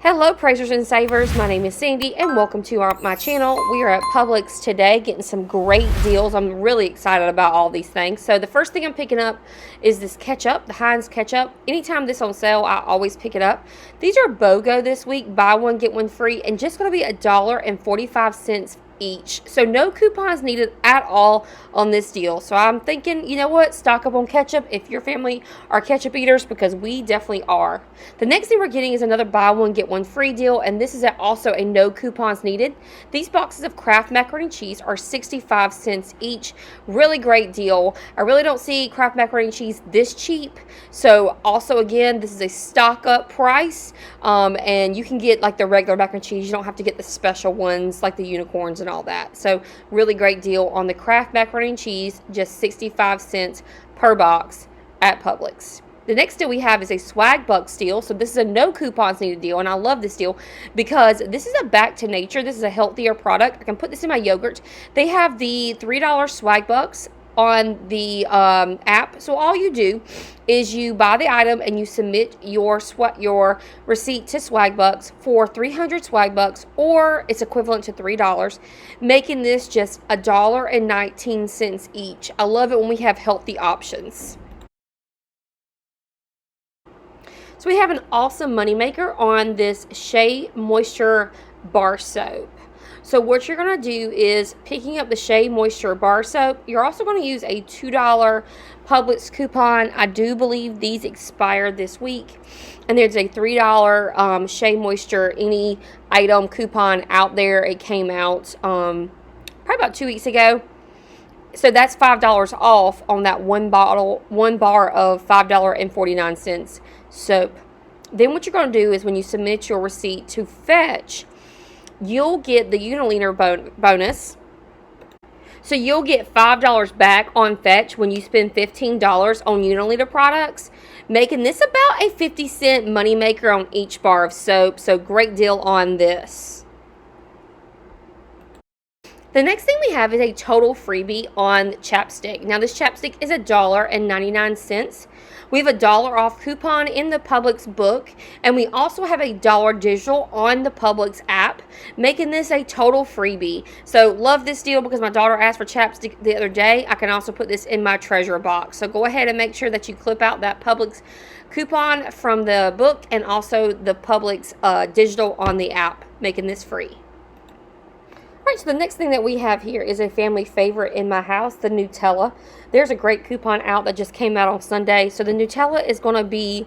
Hello praisers and savers, my name is Sandy and welcome to my channel. We are at Publix today getting some great deals. I'm really excited about all these things. So the first thing I'm picking up is this ketchup, the Heinz ketchup. Anytime this on sale, I always pick it up. These are BOGO this week, buy one get one free, and just going to be $1.45 each. So no coupons needed at all on this deal. So I'm thinking, you know what, stock up on ketchup if your family are ketchup eaters, because we definitely are. The next thing we're getting is another buy one get one free deal, and this is also a no coupons needed. These boxes of Kraft macaroni cheese are 65 cents each. Really great deal. I really don't see Kraft macaroni cheese this cheap. So also, again, this is a stock up price, and you can get like the regular macaroni cheese. You don't have to get the special ones like the unicorns and all that. So really great deal on the Kraft macaroni and cheese, just 65 cents per box at Publix. The next deal we have is a Swagbucks deal. So this is a no coupons needed deal, and I love this deal because this is a back to nature. This is a healthier product. I can put this in my yogurt. They have the $3 Swagbucks on the app. So all you do is you buy the item and you submit your receipt to Swagbucks for 300 Swagbucks, or it's equivalent to $3, making this just $1.19 each. I love it when we have healthy options. So we have an awesome moneymaker on this Shea Moisture Bar Soap. So what you're going to do is picking up the Shea Moisture Bar Soap. You're also going to use a $2 Publix coupon. I do believe these expired this week. And there's a $3 Shea Moisture any item coupon out there. It came out probably about 2 weeks ago. So that's $5 off on that one bar of $5.49 soap. Then what you're going to do is when you submit your receipt to Fetch, you'll get the Unilever bonus. So you'll get $5 back on Fetch when you spend $15 on Unilever products, making this about a 50-cent moneymaker on each bar of soap. So great deal on this. The next thing we have is a total freebie on Chapstick. Now this Chapstick is $1.99. We have a $1 off coupon in the Publix book, and we also have a $1 digital on the Publix app, making this a total freebie. So love this deal because my daughter asked for Chapstick the other day. I can also put this in my treasure box. So go ahead and make sure that you clip out that Publix coupon from the book and also the Publix digital on the app, making this free. All right, so the next thing that we have here is a family favorite in my house, the Nutella. There's a great coupon out that just came out on Sunday. So the Nutella is going to be,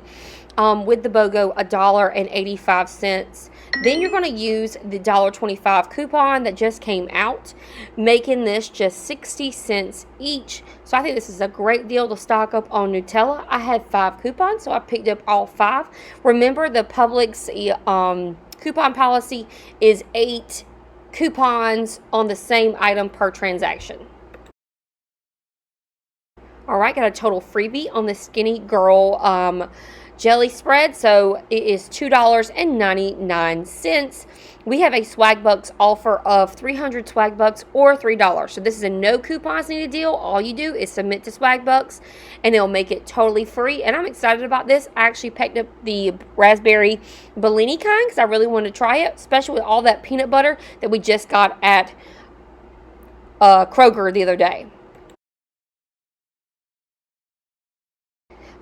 with the BOGO, $1.85. Then you're going to use the $1.25 coupon that just came out, making this just 60 cents each. So I think this is a great deal to stock up on Nutella. I had 5 coupons, so I picked up all 5. Remember, the Publix coupon policy is 8 coupons on the same item per transaction. All right, got a total freebie on the Skinny Girl jelly spread. So it is $2.99. We have a Swagbucks offer of 300 Swagbucks or $3. So this is a no coupons needed deal. All you do is submit to Swagbucks and it'll make it totally free. And I'm excited about this. I actually picked up the raspberry Bellini kind because I really wanted to try it, especially with all that peanut butter that we just got at Kroger the other day.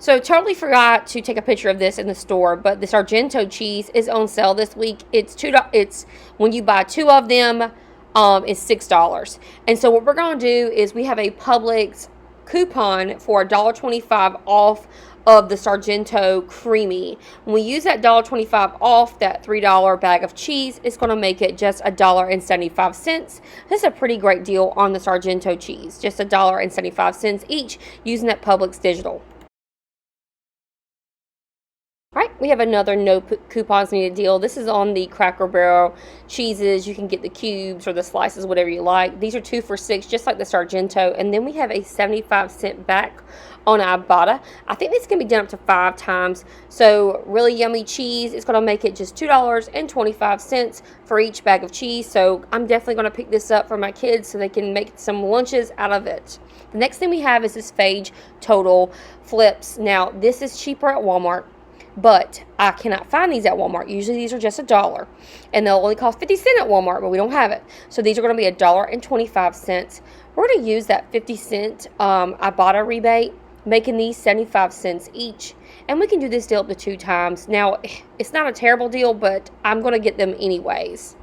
So totally forgot to take a picture of this in the store, but this Argento cheese is on sale this week. It's when you buy 2 of them, it's $6. And so what we're going to do is we have a Publix coupon for $1.25 off of the Argento creamy. When we use that $1.25 off that $3 bag of cheese, it's going to make it just $1.75. This is a pretty great deal on this Argento cheese, just $1.75 each using that Publix digital. All right, we have another no coupons needed deal. This is on the Cracker Barrel cheeses. You can get the cubes or the slices, whatever you like. These are 2 for $6, just like the Argento. And then we have a 75-cent back on IBOTTA. I think this can be done up to 5 times. So really yummy cheese. It's going to make it just $2.25 for each bag of cheese. So I'm definitely going to pick this up for my kids so they can make some lunches out of it. The next thing we have is this Phage Total Flips. Now, this is cheaper at Walmart. but I cannot find these at Walmart. Usually these are just $1, and they'll only cost 50 cents at Walmart, but we don't have it. So these are going to be $1.25. We're going to use that 50-cent IBOTTA rebate, making these 75 cents each, and we can do this deal up to 2 times. Now, it's not a terrible deal, but I'm going to get them anyways.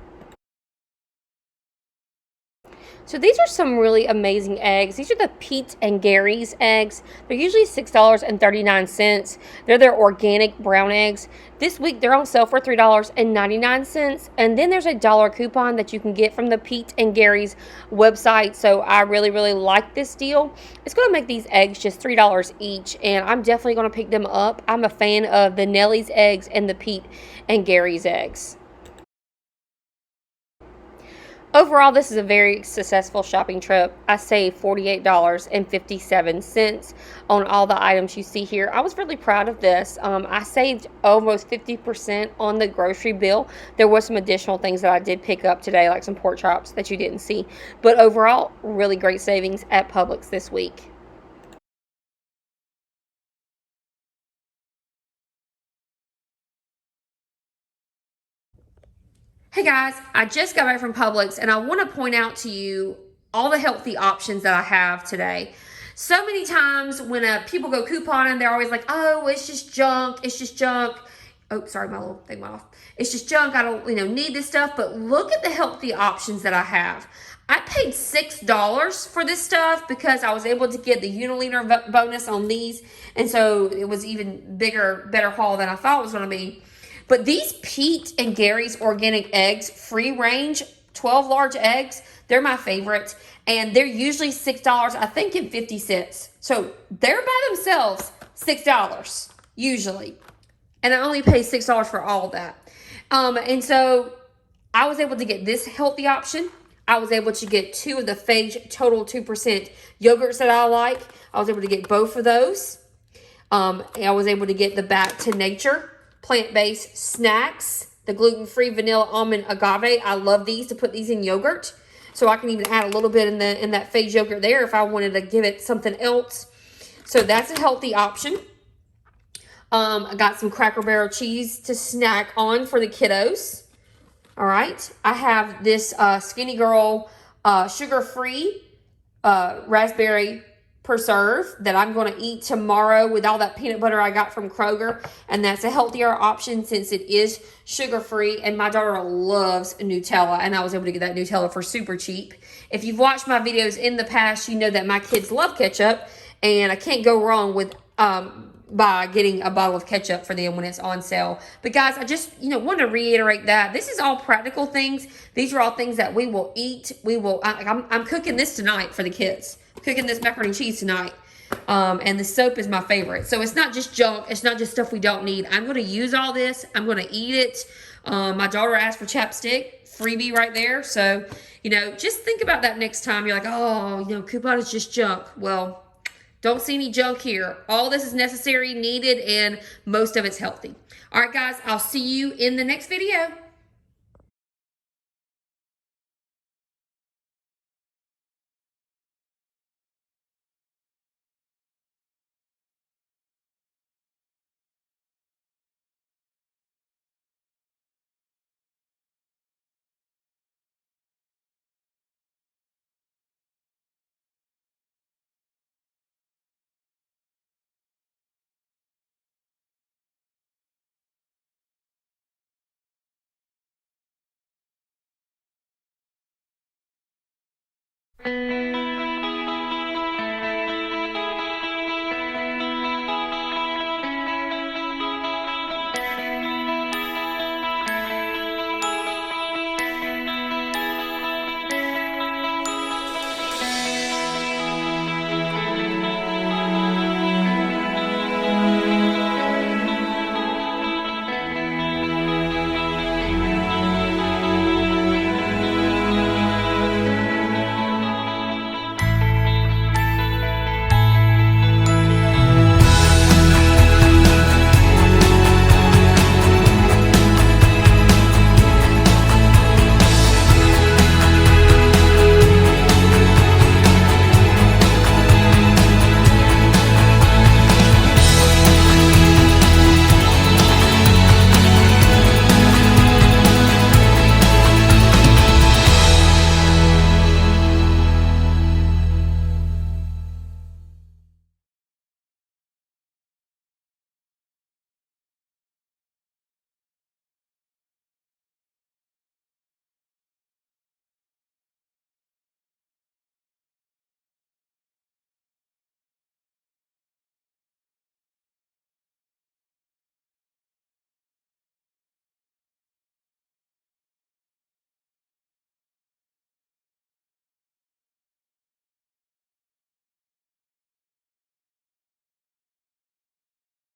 So these are some really amazing eggs. These are the Pete and Gary's eggs. They're usually $6.39. They're their organic brown eggs. This week they're on sale for $3.99. And then there's a dollar coupon that you can get from the Pete and Gary's website. So I really, really like this deal. It's going to make these eggs just $3 each. And I'm definitely going to pick them up. I'm a fan of the Nellie's eggs and the Pete and Gary's eggs. Overall, this is a very successful shopping trip. I saved $48.57 on all the items you see here. I was really proud of this. I saved almost 50% on the grocery bill. There was some additional things that I did pick up today, like some pork chops that you didn't see. But overall, really great savings at Publix this week. Hey guys, I just got back from Publix and I want to point out to you all the healthy options that I have today. So many times when people go couponing, they're always like, oh, it's just junk, it's just junk. Oh, sorry, my little thing went off. It's just junk, I don't need this stuff, but look at the healthy options that I have. I paid $6 for this stuff because I was able to get the Uniliter bonus on these, and so it was even bigger, better haul than I thought it was going to be. But these Pete and Gary's organic eggs, free range, 12 large eggs, they're my favorite. And they're usually $6, I think, and 50 cents. So they're by themselves $6, usually. And I only pay $6 for all of that. And so I was able to get this healthy option. I was able to get 2 of the Phage Total 2% yogurts that I like. I was able to get both of those. I was able to get the Back to Nature plant-based snacks, the gluten-free vanilla almond agave. I love these, to put these in yogurt. So I can even add a little bit in that Phage yogurt there if I wanted to give it something else. So that's a healthy option. I got some Cracker Barrel cheese to snack on for the kiddos. All right. I have this Skinny Girl sugar-free raspberry preserve that I'm going to eat tomorrow with all that peanut butter I got from Kroger, and that's a healthier option since it is sugar-free, and my daughter loves Nutella, and I was able to get that Nutella for super cheap. If you've watched my videos in the past, you know that my kids love ketchup, and I can't go wrong with by getting a bottle of ketchup for them when it's on sale. But guys, I just want to reiterate that this is all practical things. These are all things that we will eat. I'm cooking this tonight for the kids. Cooking this macaroni and cheese tonight. And the soap is my favorite. So it's not just junk. It's not just stuff we don't need. I'm going to use all this. I'm going to eat it. My daughter asked for Chapstick. Freebie right there. So, just think about that next time. You're like, oh, coupon is just junk. Well, don't see any junk here. All this is necessary, needed, and most of it's healthy. All right, guys. I'll see you in the next video.